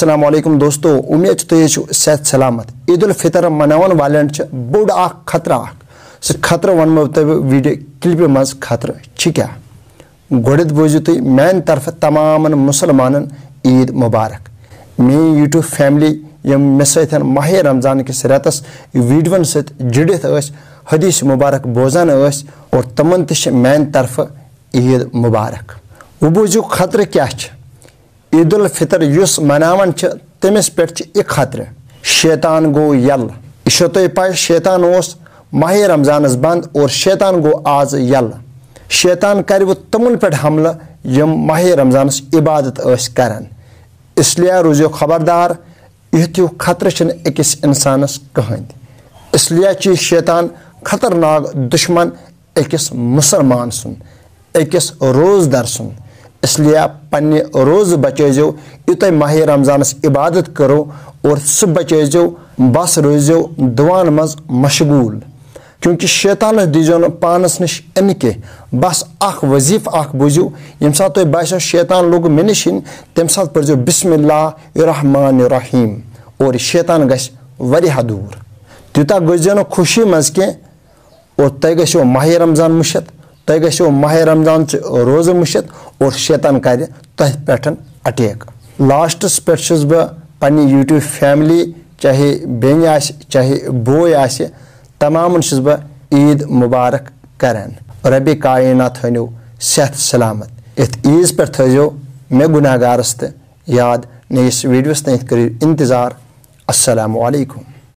अस्सलाम वालेकुम दोस्तों, उम्मीद तुम सेहत सलामत। ईद उल फितर मनावन वाले बोड़ खतरा सह खतर वनमो तब वीडियो क्लिप मज खतर क्या गोड़ बोजो तुम मान तरफ तमाम मुसलमान ईद मुबारक। मेरी यूट्यूब फैमिली यम मे सत माह रमजान किस रेतस वीडियोन जुड़ित हदीस मुबारक बोजान और तमन मान तरफ ईद मुबारक। वो बोजो खतर क्या ईद उल फितर युस मनावन तमिस पे यह खतर शैतान गो यल। यह तुम पे शैतान माह रमजान बंद और शैतान गो आज यल। शैतान कर वो तमन पे हमला यम माह रमजान इबादत करान। इसलिए रोजो खबरदार, यु खतर अकिस इंसानस कहें। इसलिए शैतान खतरनाक दुश्मन अकिस मुसलमान सुन, अकिस रोजदार सुन। इसलिए पन्ने रोज़ बचो युत माह रमजान इबादत करो और सह बचो बस रोजो दुआन मज मशगूल। क्योंकि शैतान दीजो न पानस नश इन के बस वजीफ बोजो यम सात तुम बासो शैतान लोग मे नश तम सात पढ़ो बिस्मिल्लाहिर्रहमानिर्रहीम और शैतान गश वरिया दूर। तूता गुजो न खुशी मज के और तुम गो माह रमजान मुशत, तुम गो माह रमजान रोज़ मुशत और शैतान कर तह पे अटैक। लास्टस पे बह पन्नी यूट्यूब फैमिली चाहे बेन चाहे बोय आसे तमाम बह ईद मुबारक करान। रबी कायनात थो सेहत सलामत। इत ईज पे थो मे गुनाहगारस तो याद नयस वीडियोस तक करो इंतज़ार। अस्सलामु अलैकुम।